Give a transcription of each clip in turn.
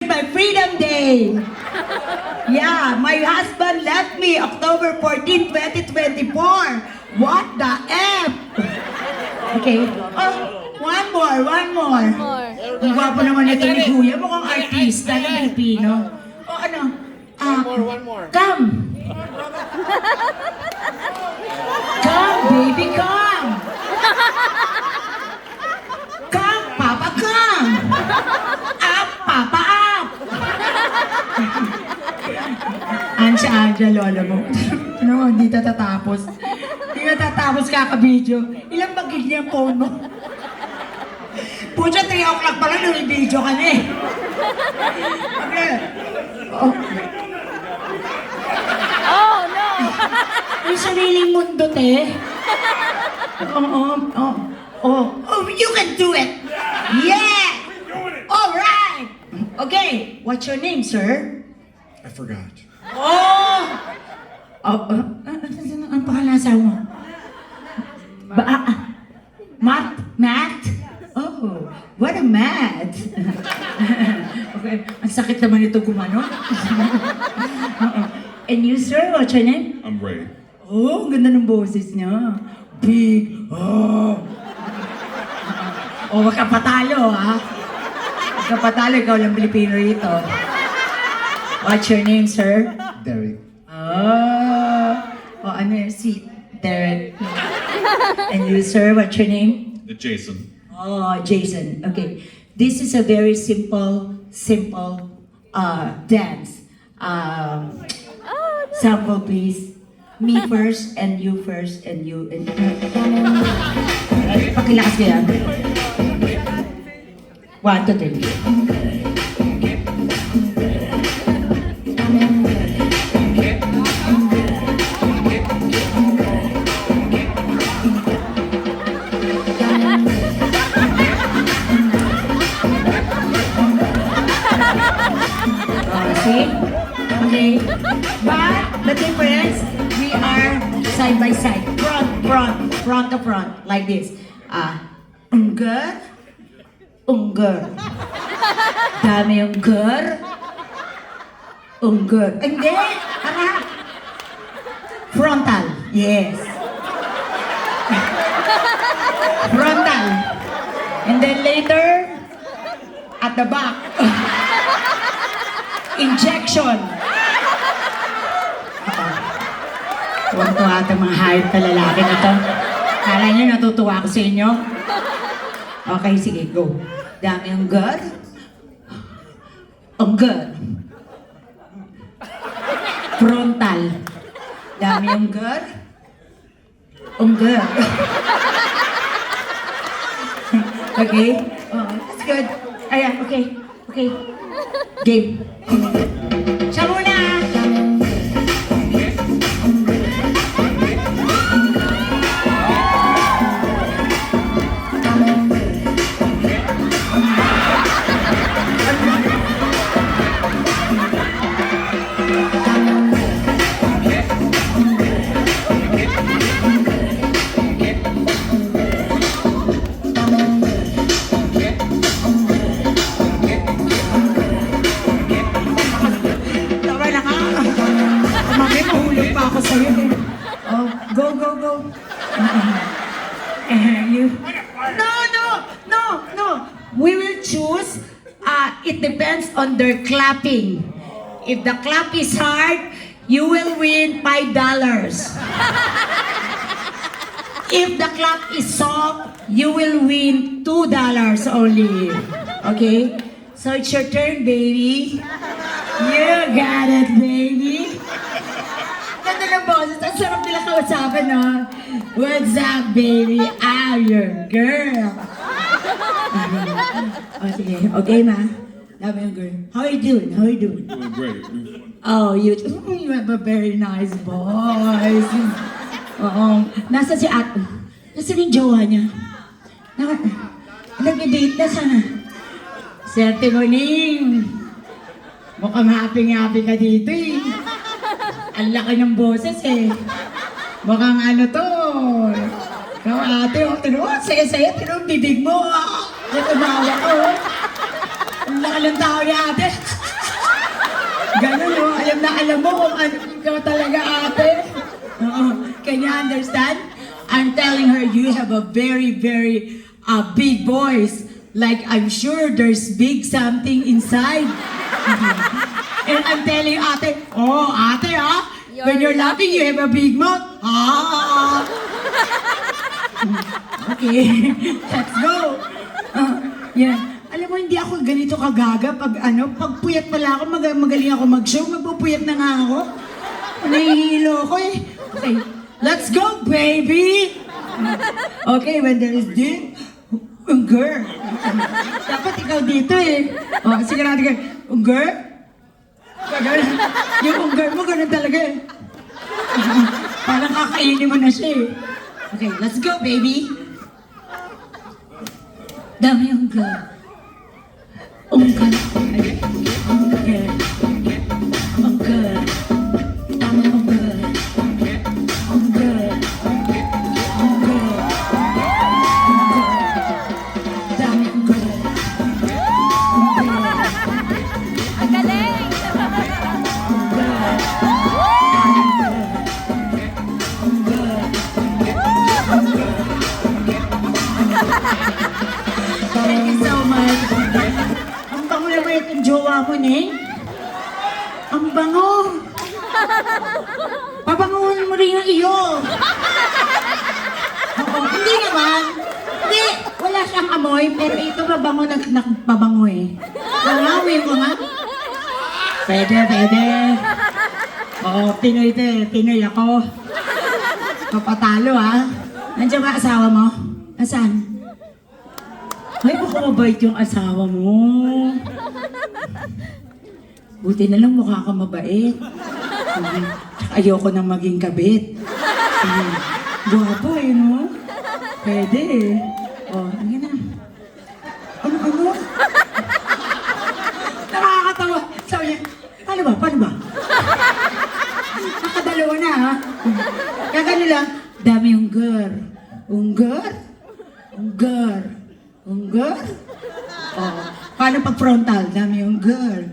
my Freedom Day. Yeah, my husband left me October 14, 2024. What the F? Okay. Oh, one more. Ang gwapo naman ito ni Kuya. Mukhang artista ng Pilipino. O ano? One more. Come! Come, baby, come! Come, Papa, come! Up, Papa, up! Ansya, lola mo. Ano, hindi tatatapos. Hindi natatapos kaka-video. Ilang bagig niya ang phone mo? Pucha, 3 o'clock pa lang nung i-video ka na eh. Okay. Oh. Oh, no! Yung sariling mundo, te. Oh, you can do it! Yeah! Alright! Okay, what's your name, sir? I forgot. Ang pangalan sa mo? Matt? Oh, what a Matt! Okay, ang sakit naman ito gumano. And you, sir, what's your name? I'm Ray. Oh, ang ganda ng boses niya. Big. Oh, wag ka patalo, ha? Wag ka patalo, ikaw lang Pilipino rito. What's your name, sir? Derek. Ano yun? Si Derek. And you, sir, what's your name? Jason. Oh, Jason. Okay. This is a very simple dance. Sample, please. Me first, and you first, and you, and pakilakas ko yan. 1, 2, 3. See? Okay. But the difference, we are side by side. Front to front. Like this. Ungger. Dami ungger. Hindi. Frontal. Yes. Frontal. And then later, at the back. Injection. Tuwang-tuwa itong mga hayop na lalaki na to. Kala nyo natutuwa ako sa inyo? Okay, sige, go. Dami ang good. Ang good. Frontal. Dami ang good. Ang good. Okay? Oh, that's good. Ayan, okay. Game. Siya muna! Go. You. No. We will choose. It depends on their clapping. If the clap is hard, you will win $5. If the clap is soft, you will win $2 only. Okay? So it's your turn, baby. You got it, baby. Ganda ng boses. Ang sarap nila kausapin, no? What's up, baby? I'm your girl. Sige. Okay, ma? Love your girl. How are you doing? Doing great. Oh, you have a very nice voice. Oo. Nasa si Ate? Nasa yung jowa niya? Nag-date na sana. Swerte mo, Ning. Mukhang happy ka dito eh. Ang laki ng boses eh. Mukhang ano to. Ikaw ate, saya-saya, tinong bibig mo. Ito bawa ko. Ang laki ng tao ni ate. alam mo kung ano ikaw talaga ate. Oo. Can you understand? I'm telling her you have a very, very big voice. Like I'm sure there's big something inside. And I'm telling ate, oh ate when you're laughing you have a big mouth. Okay, let's go. Yeah. Alam mo, hindi ako ganito kagaga pag puyat pala ako, magaling ako mag-show, magpupuyat na nga ako. Nahihilo ako eh. Okay, let's go, baby! Okay, when there is this, girl. Dapat ikaw dito eh. Oh, sige natin ka, girl? Yung girl mo, ganun talaga eh. Parang kakainin mo na siya eh. Okay, let's go, baby. Dami yung girl. Unggal. Unggal. Unggal. Tama unggal. Unggal. Unggal. Dami unggal. Unggal. Ang galing! Unggal. Thank you so much. Ang bango naman itong jowa mo, Neng. Ang bango. Pabanguhin mo rin yung iyo. Oo, hindi naman. Hindi, wala siyang amoy, pero ito mabango nagpabango eh. Langawin ko nga. Pwede, pwede. Oo, Pinoy ito eh. Pinoy ako. Papatalo Nandiyan ba asawa mo? Asan? Ay, baka mabait yung asawa mo. Buti na lang mukha ka mabait. Ayoko nang maging kabit. Guwapo eh, no? Pwede eh. Oh, yan na. Ano? Nakakatawa. Sabi niya, paano ba? Nakadalawa na Kagano lang, dami yung girl. Unggar? Oh, paano pag frontal? Dami yung girl.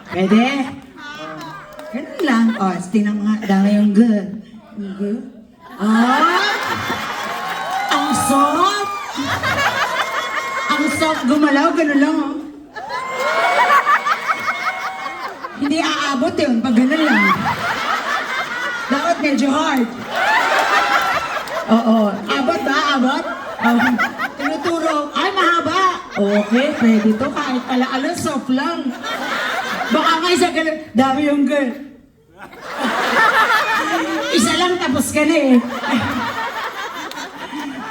Pwede? Ganun lang. Oh, tingnan mo nga. Dami yung girl. Ang soft! Ang soft gumalaw. Ganun lang, Hindi aabot yun pag ganun lang. Dapat medyo hard. Oo. Abot ba? Abot? Tinuturo. Ay, mahaba. Okay, pwede to. Kahit pala, soft lang. Baka nga isa ganun. Dami yung girl. Isa lang tapos ka na eh.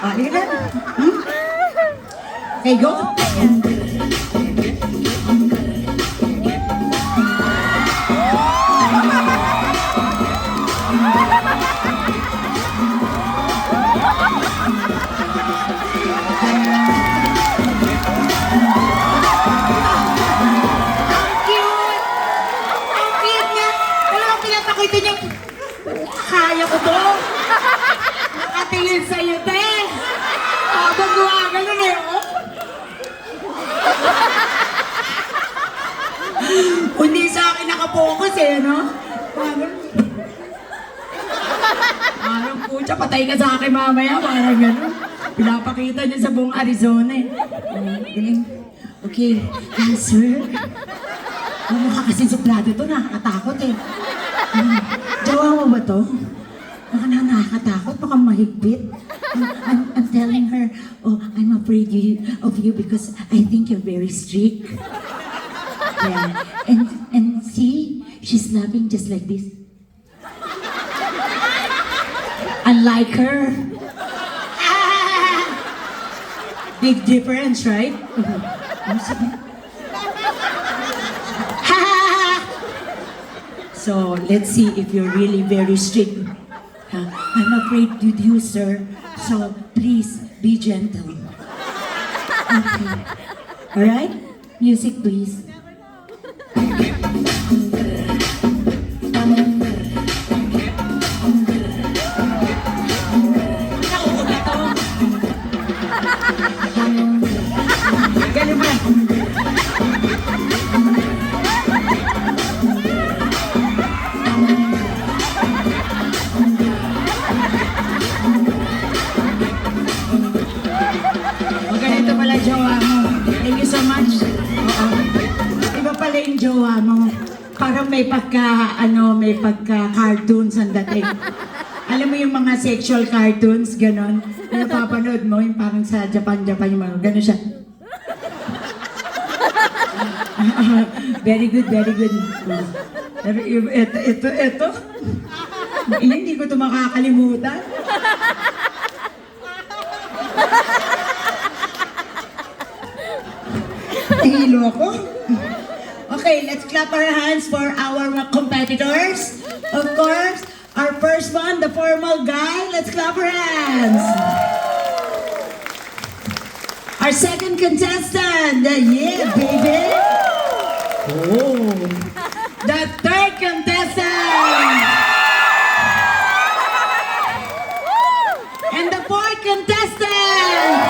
Ayun na. Okay, go. Kaya ko to. Nakatingin sa'yo, te. Habang gumagano na Hindi sa akin nakapokus no? Parang pucha, patay ka sa akin mamaya. Parang gano'n. Pinapakita niya sa buong Arizona Okay, sir. Mukha kasing suplado to, nakakatakot Jawa mo ba to? Baka nakakatakot, baka mahigpit. I'm telling her, oh, I'm afraid of you because I think you're very strict. Yeah. And see, she's laughing just like this. Unlike her. Big difference, right? So, let's see if you're really very strict. I'm afraid with you, sir. So, please, be gentle. Okay. Alright? Music, please. Ganun ba? you so much. Oo. Iba pala yung jowa mo. Parang may pagka-cartoons ang dating. Alam mo yung mga sexual cartoons, ganon. Yung napapanood mo, yung parang sa Japan yung mga, ganon siya. Very good, very good. Pero ito. Hindi ko ito makakalimutan. Hilo ako. Okay, let's clap our hands for our competitors. Of course, our first one, the formal guy. Let's clap our hands. Our second contestant, yeah, baby. Oh, the third contestant. And the fourth contestant.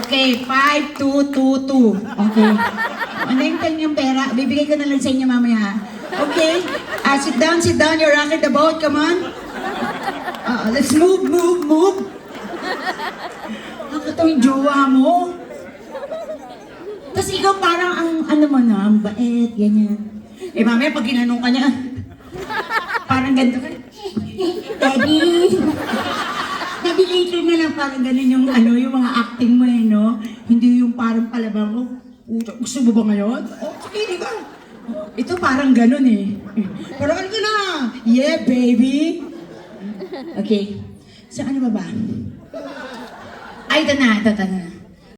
Okay, 5, 2, 2, 2. Okay. Ano yung kanyang pera? Bibigay ko na lang sa inyo mamaya. Okay? Sit down, you're rocking the boat, come on. Let's move. Nakita yung jowa mo. Tapos ikaw parang ang bait, ganyan. Eh mamaya pag ginanong ka niya, parang ganito ka. Daddy! Daddy, later na lang parang ganun yung yung mga acting mo no? Hindi yung parang palabang ko. Gusto mo ba ngayon? Sige, di ba? Ito parang ganun Pero ano ka na? Yeah, baby! Okay. So ano ba? Ay, ito na.